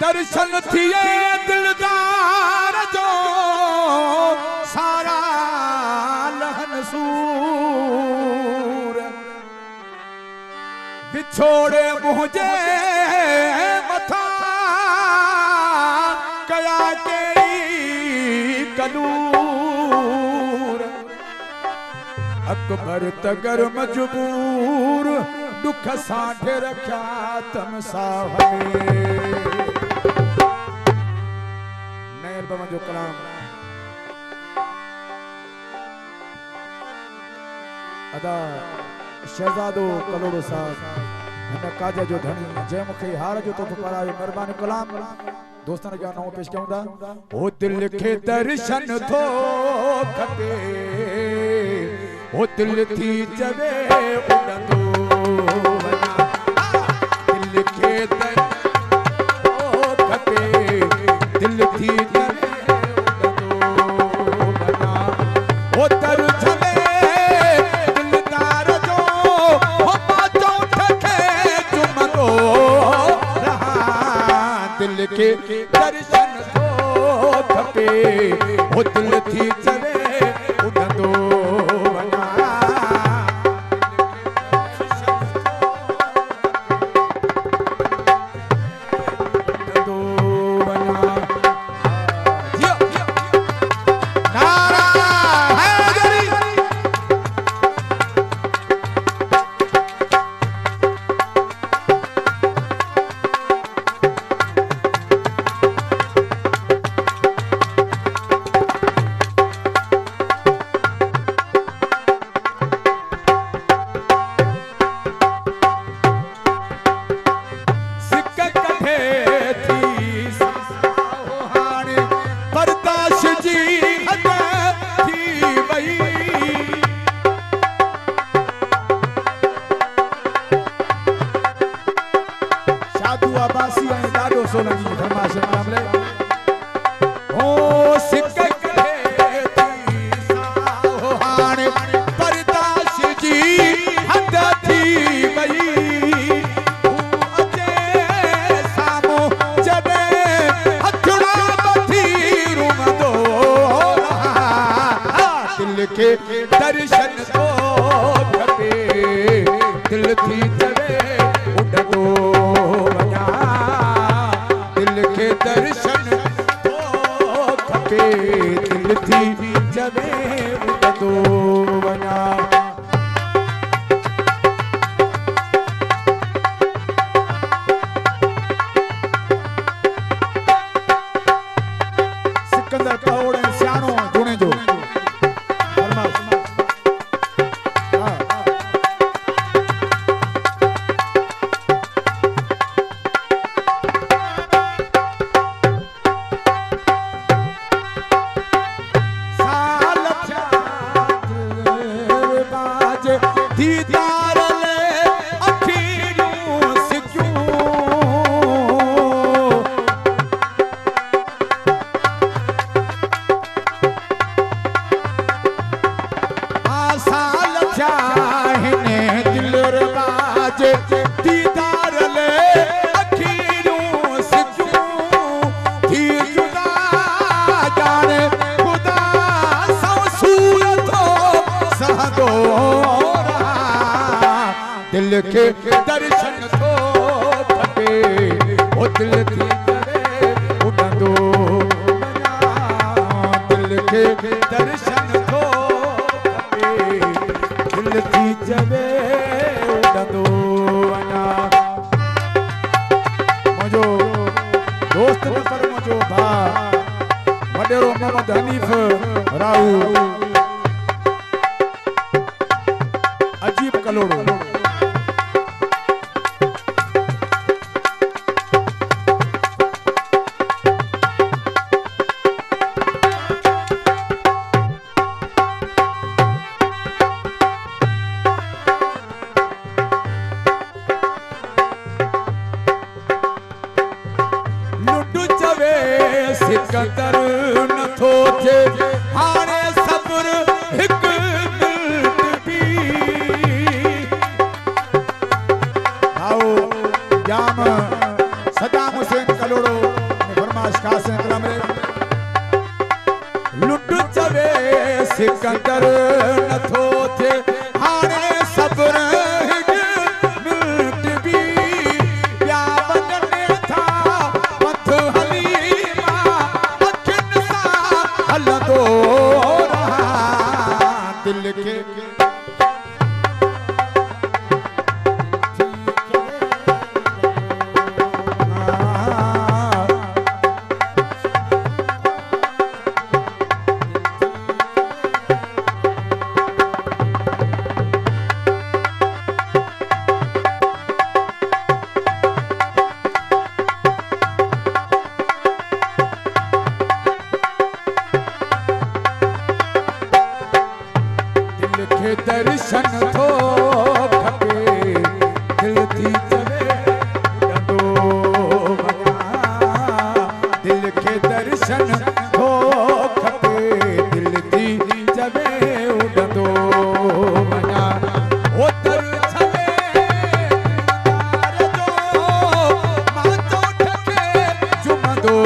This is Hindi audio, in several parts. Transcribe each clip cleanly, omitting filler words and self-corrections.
दर्शन थिए दिलदार जो सारा लहन सूर बिछोड़े मुझे मथा कया के कलूर अकबर तगर मजबूर दुख साठे रखा तम साहबे नए एल्बम जो कलाम अदा शहजादो कलोड़ो साहब हिन काज जो धनी जै मुखे हार जो तो परायो मेहरबानी कलाम दोस्तन जा नओ पेश कयूंदा ओ दिल के दर्शन थो खपे ओ दिल थी चवे उड़ंदो वना दिल के दर्शन थो खपे दिल थी चवे उड़ंदो वना ओ दर्शन दिलदार जो हो पाचो ठके चुमंदो रहा दिल के दर्शन थो खपे ओ दिल थी चवे उड़ंदो वना उड़ंदो वना जियो नारा हैदरी दर्शन थो खपे दिल थी चवे उड़ंदो वना दिल के दर्शन थो खपे दिल थी चवे उड़ंदो वना सिकंदर कौड़ सियाणो जुणे जो दीदार ले अखियूं सिक्यूं आसाल चाहने दिल रबाज दीदार ले अखियूं सिक्यूं थी जुदा जाने खुदा सौ सूरतो सहदो दिल के दर्शन थो खपे ओ दिल थी चवे उड़ंदो वना दिल के दर्शन थो खपे दिल थी चवे उड़ंदो वना मुंहिंजो दोस्त पर मुंहिंजो भाउ वॾेरो मोहम्मद हनीफ राहू अजीब कलोड़ो सिकंदर नथो थे हाणे सब्र हिक मिनट भी कदर नथो थे हाणे सब्र मिनट भी या वञनि था पथ हली मां अखियुनि सां हलंदो रहा दिल खे दर्शन थो खपे दिल थी चवे उड़ंदो वञा दिल खे दर्शन थो खपे दिल थी चवे उड़ंदो वञा ओ दर छले जो मां चोट खे चुमंदो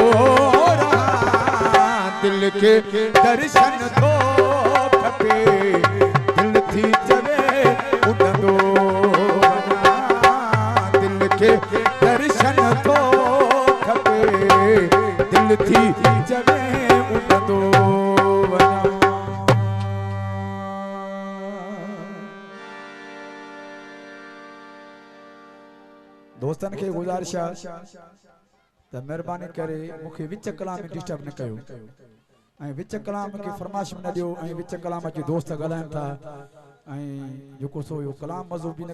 रहा दिल खे दर्शन थो खपे थी चवे उड़ंदो वञा दिल खे दर्शन थो खपे दिल थी चवे उड़ंदो वञा दोस्तन खे गुज़ारिश त महिरबानी करे मूंखे विच कलाम में डिस्टर्ब न कयो ऐं विच कलाम खे फरमाइश न ॾियो ऐं विच कलाम जो दोस्त ॻाल्हाइनि था ऐं जेको सो इहो कलाम मज़ो बि न